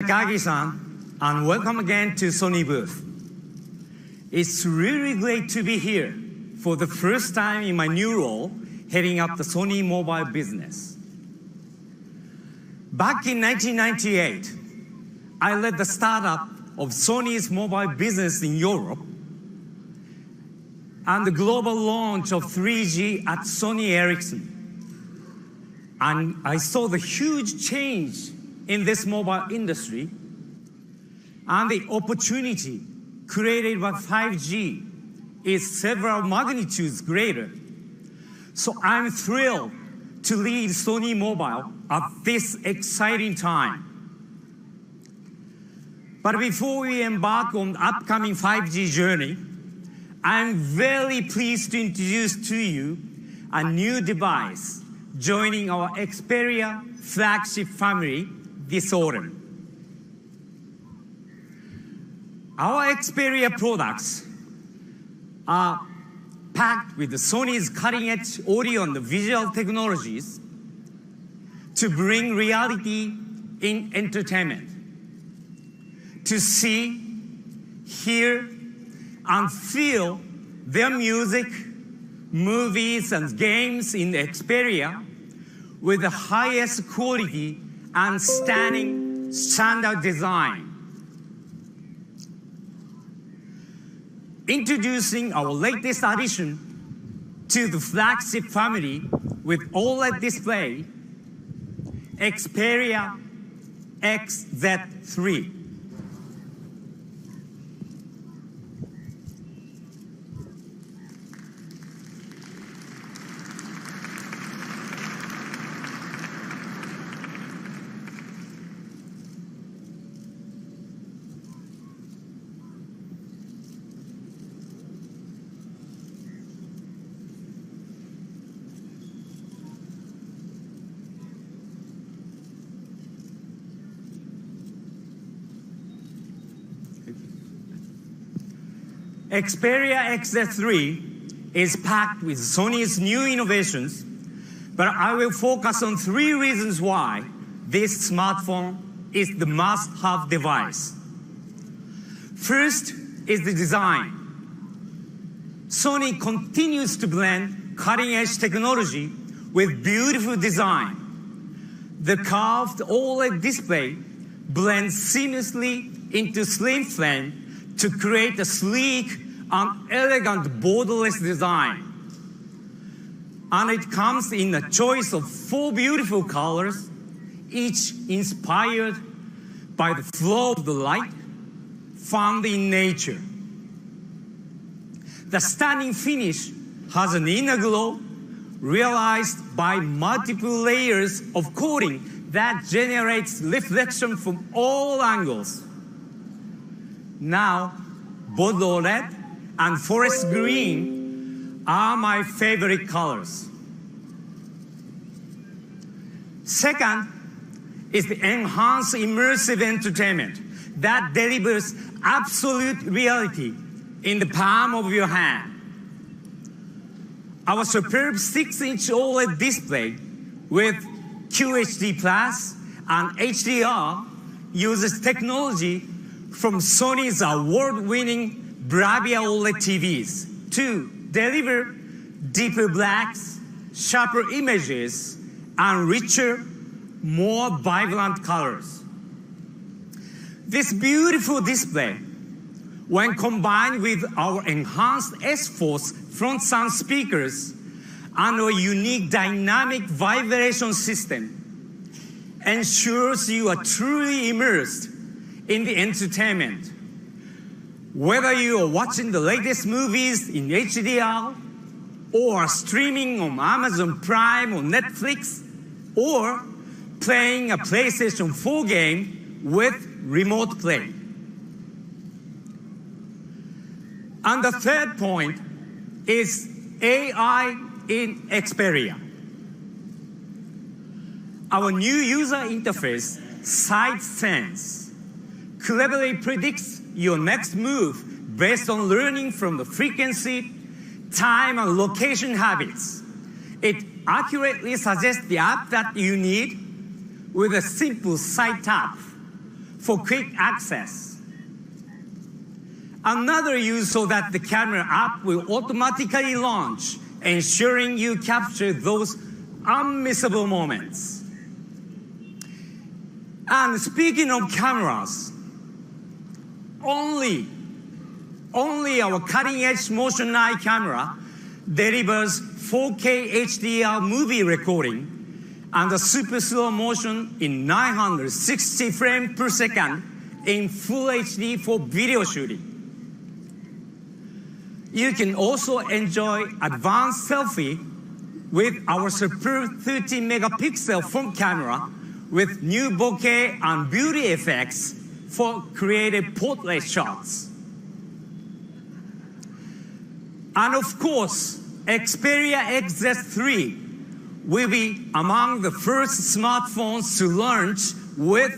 Kagi-san, and welcome again to Sony booth. It's really great to be here for the first time in my new role, heading up the Sony mobile business. Back in 1998, I led the startup of Sony's mobile business in Europe and the global launch of 3G at Sony Ericsson. And I saw the huge change in this mobile industry and the opportunity created by 5G is several magnitudes greater. So I'm thrilled to lead Sony Mobile at this exciting time. But before we embark on the upcoming 5G journey, I'm very pleased to introduce to you a new device joining our Xperia flagship family this autumn. Our Xperia products are packed with Sony's cutting-edge audio and visual technologies to bring reality in entertainment. To see, hear, and feel their music, movies, and games in Xperia with the highest quality and stunning standard design. Introducing our latest addition to the flagship family with OLED display, Xperia XZ3. Xperia XZ3 is packed with Sony's new innovations, but I will focus on 3 reasons why this smartphone is the must-have device. First is the design. Sony continues to blend cutting-edge technology with beautiful design. The curved OLED display blends seamlessly into slim frame to create a sleek and elegant borderless design. And it comes in a choice of 4 beautiful colors, each inspired by the flow of the light found in nature. The stunning finish has an inner glow realized by multiple layers of coating that generates reflection from all angles. Now, Bordeaux red and forest green are my favorite colors. Second is the enhanced immersive entertainment that delivers absolute reality in the palm of your hand. Our superb 6-inch OLED display with QHD Plus and HDR uses technology from Sony's award-winning Bravia OLED TVs to deliver deeper blacks, sharper images, and richer, more vibrant colors. This beautiful display, when combined with our enhanced S-Force front sound speakers and our unique dynamic vibration system, ensures you are truly immersed in the entertainment. Whether you are watching the latest movies in HDR, or streaming on Amazon Prime or Netflix, or playing a PlayStation 4 game with remote play. And the third point is AI in Xperia. Our new user interface, SideSense, cleverly predicts your next move based on learning from the frequency, time, and location habits. It accurately suggests the app that you need with a simple side tap, for quick access. Another use so that the camera app will automatically launch, ensuring you capture those unmissable moments. And speaking of cameras, only our cutting-edge motion eye camera delivers 4K HDR movie recording and a super slow motion in 960 frames per second in Full HD for video shooting. You can also enjoy advanced selfie with our superb 30-megapixel front camera with new bokeh and beauty effects for creative portrait shots. And of course, Xperia XZ3 will be among the first smartphones to launch with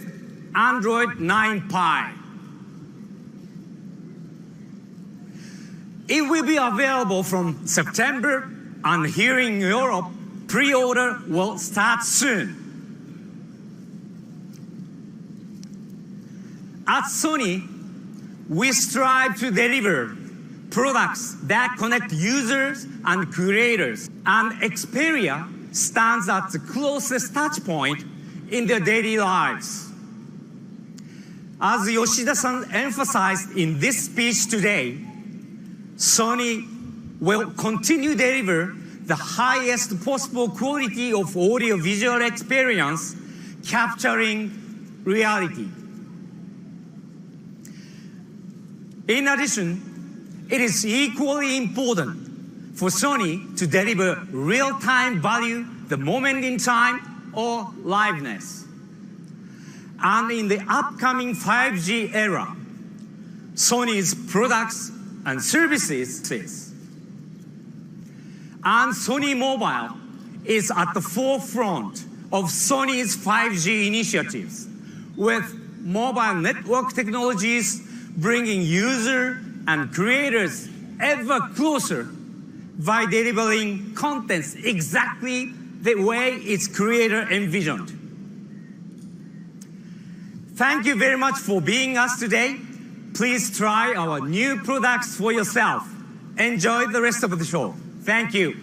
Android 9 Pie. It will be available from September, and here in Europe, pre-order will start soon. At Sony, we strive to deliver products that connect users and creators, and Xperia stands at the closest touch point in their daily lives. As Yoshida-san emphasized in this speech today, Sony will continue to deliver the highest possible quality of audio-visual experience, capturing reality. In addition, it is equally important for Sony to deliver real-time value, the moment in time, or liveness. And in the upcoming 5G era, Sony's products and services and Sony Mobile is at the forefront of Sony's 5G initiatives, with mobile network technologies bringing users and creators ever closer by delivering contents exactly the way its creator envisioned. Thank you very much for being us today. Please try our new products for yourself. Enjoy the rest of the show. Thank you.